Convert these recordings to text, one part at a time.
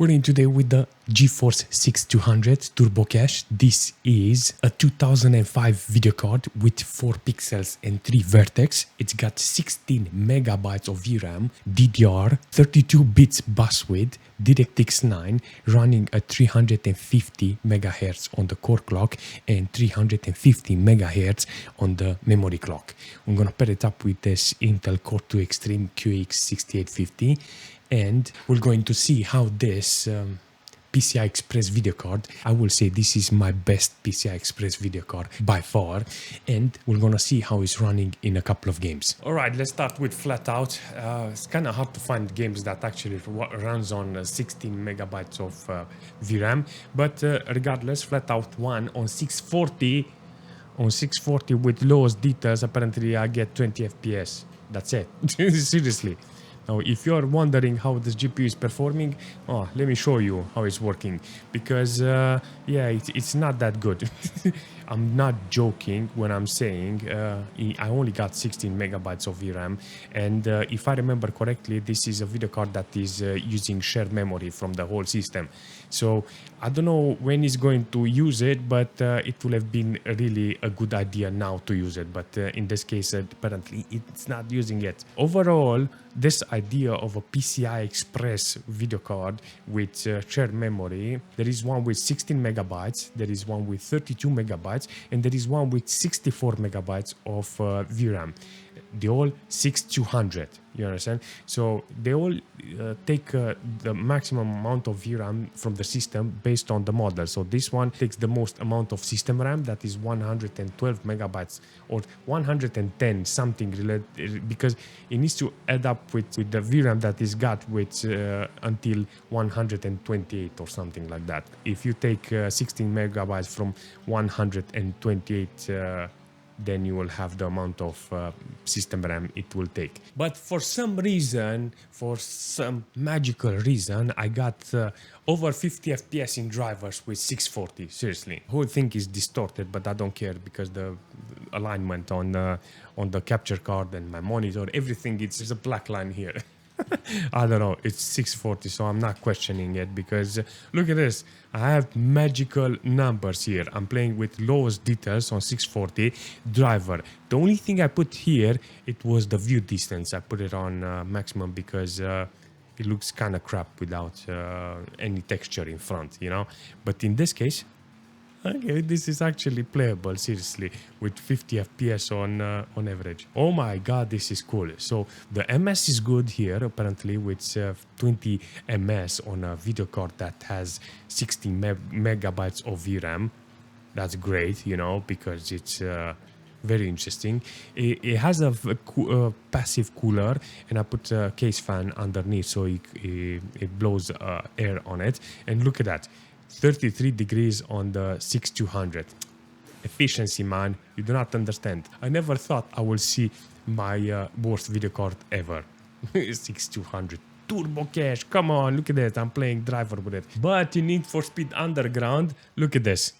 We're in today with the GeForce 6200 TurboCache. This is a 2005 video card with 4 pixels and 3 vertex. It's got 16 megabytes of VRAM, DDR, 32 bits bus width, DirectX 9, running at 350 megahertz on the core clock and 350 megahertz on the memory clock. I'm gonna pair it up with this Intel Core 2 Extreme QX 6850. And we're going to see how this PCI Express video card, I will say this is my best PCI Express video card by far, and we're gonna see how it's running in a couple of games. All right, let's start with FlatOut. It's kind of hard to find games that actually runs on 16 megabytes of VRAM, but regardless, FlatOut 1 on 640, with lowest details, apparently I get 20 FPS. That's it. Seriously. Now, if you're wondering how this GPU is performing, let me show you how it's working. Because, yeah, it's not that good. I'm not joking when I'm saying I only got 16 megabytes of VRAM. And if I remember correctly, this is a video card that is using shared memory from the whole system. So I don't know when it's going to use it, but it will have been really a good idea now to use it. But in this case, apparently it's not using it. Overall, this idea of a PCI Express video card with shared memory, there is one with 16 megabytes, there is one with 32 megabytes, and there is one with 64 megabytes of VRAM. They all 6200, you understand? So they all take the maximum amount of VRAM from the system based on the model. So this one takes the most amount of system RAM, that is 112 megabytes or 110 something related, because it needs to add up with the VRAM that is got with until 128 or something like that. If you take 16 megabytes from 128 then you will have the amount of system RAM it will take. But for some reason, for some magical reason, I got over 50 FPS in drivers with 640. Seriously, the whole thing is distorted, but I don't care because the alignment on the capture card and my monitor, everything, it's a black line here. I don't know, it's 640, so I'm not questioning it, because look at this, I have magical numbers here. I'm playing with lowest details on 640 driver. The only thing I put here, it was the view distance. I put it on maximum because it looks kind of crap without any texture in front, you know. But in this case, okay, this is actually playable, seriously, with 50 FPS on average. Oh my god, this is cool. So the MS is good here, apparently, with 20 MS on a video card that has 16 megabytes of VRAM. That's great, you know, because it's very interesting. It has a passive cooler, and I put a case fan underneath so it blows air on it. And look at that. 33 degrees on the 6200. Efficiency, man, you do not understand. I never thought I will see my worst video card ever. 6200 TurboCache, come on, look at that, I'm playing driver with it. But you need for Speed Underground, look at this.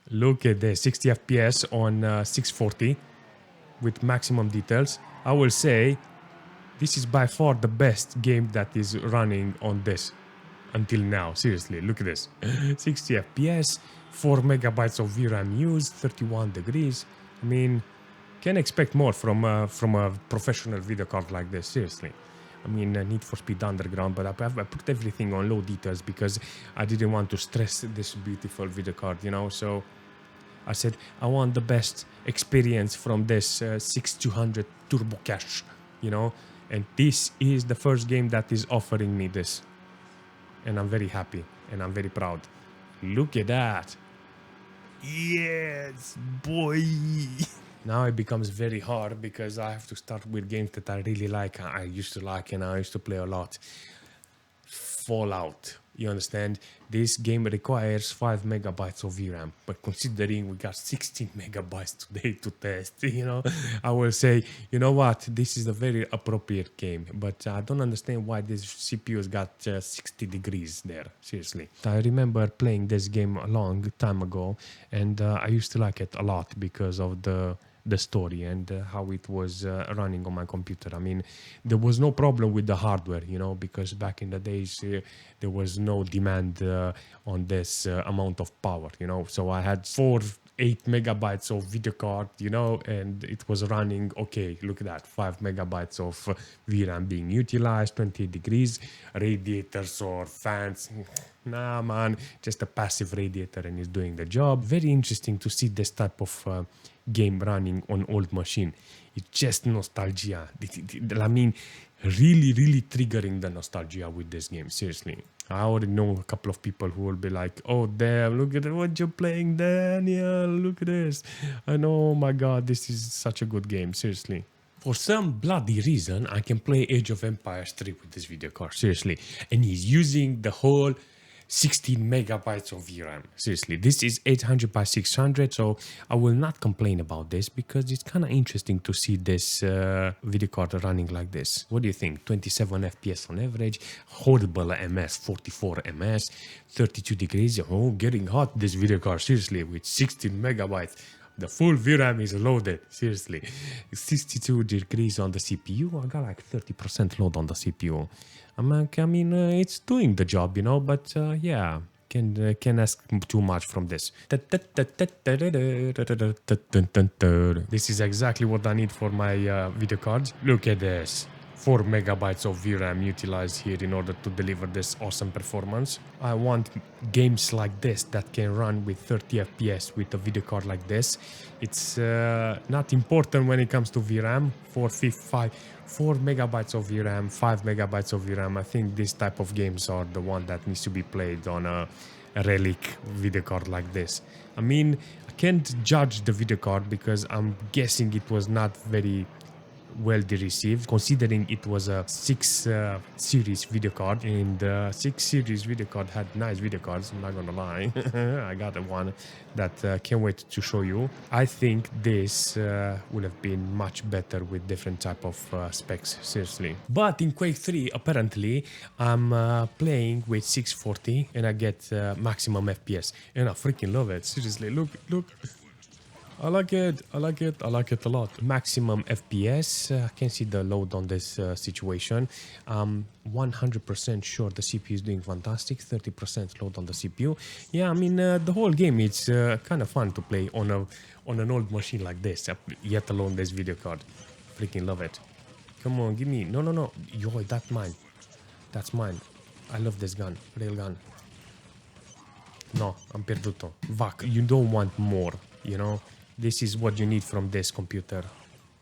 Look at this, 60 FPS on 640 with maximum details. I will say this is by far the best game that is running on this until now. Seriously, look at this. 60 FPS, 4 megabytes of VRAM used, 31 degrees. I mean, can expect more from a professional video card like this, seriously. I mean, Need for Speed Underground, but I put everything on low details because I didn't want to stress this beautiful video card, you know. So I said I want the best experience from this 6200 TurboCache, you know. And this is the first game that is offering me this. And I'm very happy and I'm very proud. Look at that. Yes, boy. Now it becomes very hard because I have to start with games that I really like. I used to like and I used to play a lot. Fallout. You understand? This game requires 5 megabytes of VRAM, but considering we got 16 megabytes today to test, you know, I will say, you know what, this is a very appropriate game, but I don't understand why this CPU's got 60 degrees there, seriously. I remember playing this game a long time ago, and I used to like it a lot because of the the story and how it was running on my computer. I mean, there was no problem with the hardware, you know, because back in the days there was no demand on this amount of power, you know. So I had 8 megabytes of video card, you know, and it was running, okay, look at that, 5 megabytes of VRAM being utilized, 20 degrees, radiators or fans. Nah, man, just a passive radiator and it's doing the job. Very interesting to see this type of game running on old machine. It's just nostalgia. I mean, really triggering the nostalgia with this game, seriously. I already know a couple of people who will be like, oh damn, look at what you're playing, Daniel, look at this. I know, oh my god, this is such a good game, seriously. For some bloody reason, I can play Age of Empires 3 with this video card, seriously. And he's using the whole 16 megabytes of VRAM. Seriously, this is 800 by 600, so I will not complain about this because it's kind of interesting to see this video card running like this. What do you think? 27 FPS on average, horrible MS, 44 MS, 32 degrees. Oh, getting hot, this video card, seriously, with 16 megabytes. The full VRAM is loaded, seriously. 62 degrees on the CPU. I got like 30% load on the CPU. I mean, it's doing the job, you know, but yeah, can ask too much from this. This is exactly what I need for my video cards. Look at this. 4 megabytes of VRAM utilized here in order to deliver this awesome performance. I want games like this that can run with 30 FPS with a video card like this. It's not important when it comes to VRAM. 4 megabytes of VRAM, 5 megabytes of VRAM. I think this type of games are the one that needs to be played on a relic video card like this. I mean, I can't judge the video card because I'm guessing it was not very well received, considering it was a 6 series video card, and 6 series video card had nice video cards, I'm not gonna lie. I got one that can't wait to show you. I think this would have been much better with different type of specs, seriously. But in Quake 3 apparently I'm playing with 640 and I get maximum FPS and I freaking love it, seriously. Look, I like it a lot. Maximum FPS, I can see the load on this situation. 100% sure the CPU is doing fantastic, 30% load on the CPU. Yeah, I mean, the whole game, it's kind of fun to play on an old machine like this, yet alone this video card. Freaking love it. Come on, give me, no, yo, that's mine. That's mine. I love this gun, real gun. No, I'm perduto. Vac, you don't want more, you know? This is what you need from this computer.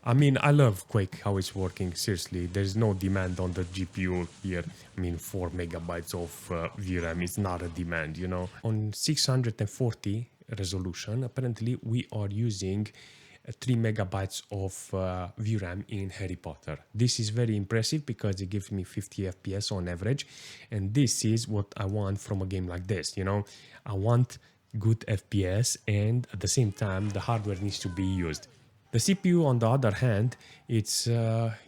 I mean, I love Quake, how it's working, seriously. There's no demand on the GPU here. I mean, 4 megabytes of VRAM is not a demand, you know. On 640 resolution, apparently we are using 3 megabytes of VRAM in Harry Potter. This is very impressive because it gives me 50 FPS on average. And this is what I want from a game like this, you know. I want good FPS, and at the same time the hardware needs to be used. The CPU, on the other hand, it's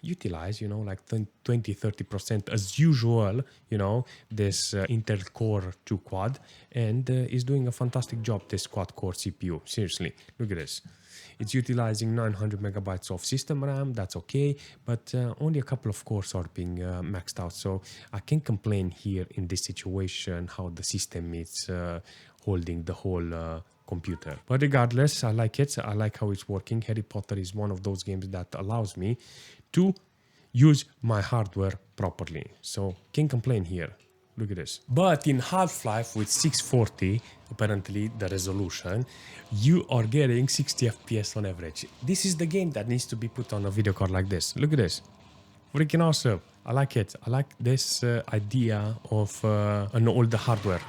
utilized, you know, like 20-30% as usual, you know, this Intel Core 2 quad, and is doing a fantastic job, this quad core CPU. Seriously, look at this. It's utilizing 900 megabytes of system RAM, that's okay, but only a couple of cores are being maxed out, so I can't complain here in this situation how the system is holding the whole computer. But regardless, I like it. I like how it's working. Harry Potter is one of those games that allows me to use my hardware properly. So can't complain here. Look at this. But in Half-Life with 640, apparently the resolution, you are getting 60 FPS on average. This is the game that needs to be put on a video card like this. Look at this. Freaking awesome. I like it. I like this idea of an older hardware.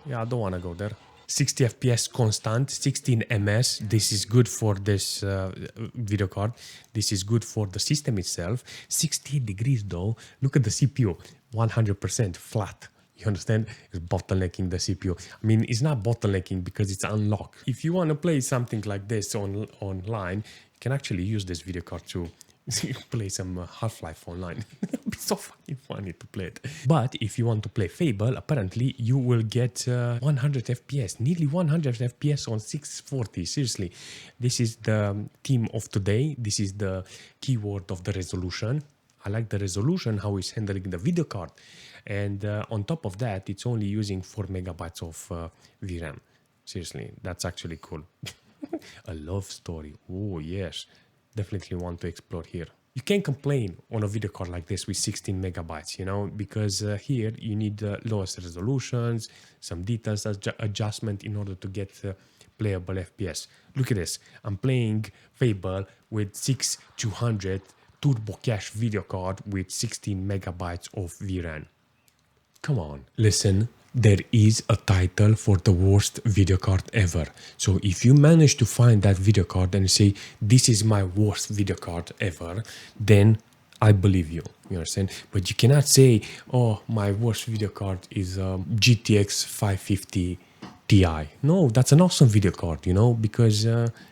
Yeah, I don't want to go there. 60 FPS constant, 16 ms. This is good for this video card. This is good for the system itself. 60 degrees though. Look at the CPU, 100% flat. You understand? It's bottlenecking the CPU. I mean, it's not bottlenecking because it's unlocked. If you want to play something like this online, you can actually use this video card to play some Half-Life online. It'll be so fucking fun. funny to play it. But if you want to play Fable, apparently you will get 100 FPS, nearly 100 FPS on 640. Seriously, this is the theme of today. This is the keyword of the resolution. I like the resolution, how it's handling the video card. And on top of that, it's only using 4 megabytes of VRAM. Seriously, that's actually cool. A love story. Oh, yes. Definitely want to explore here. You can't complain on a video card like this with 16 megabytes, you know, because here you need lowest resolutions, some details adjustment in order to get playable FPS. Look at this. I'm playing Fable with 6200 TurboCache video card with 16 megabytes of VRAM. Come on. Listen, there is a title for the worst video card ever. So if you manage to find that video card and say, this is my worst video card ever, then I believe you. You understand? But you cannot say, oh, my worst video card is GTX 550 Ti. No, that's an awesome video card, you know, because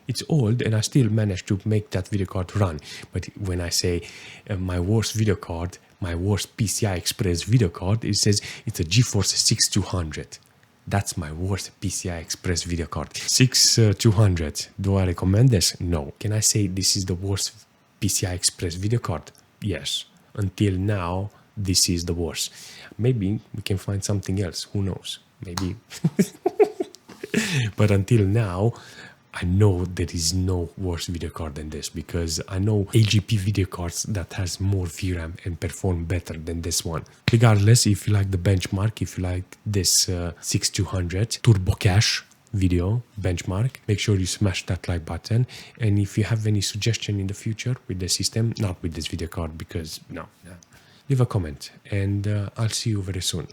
it's old and I still managed to make that video card run. But when I say my worst video card, my worst PCI Express video card, it says it's a GeForce 6200. That's my worst PCI Express video card. 6200. Do I recommend this? No. Can I say this is the worst PCI Express video card? Yes. Until now, this is the worst. Maybe we can find something else. Who knows? Maybe. But until now, I know there is no worse video card than this, because I know AGP video cards that has more VRAM and perform better than this one. Regardless, if you like the benchmark, if you like this 6200 TurboCache video benchmark, make sure you smash that like button. And if you have any suggestion in the future with the system, not with this video card, because no, leave a comment and I'll see you very soon.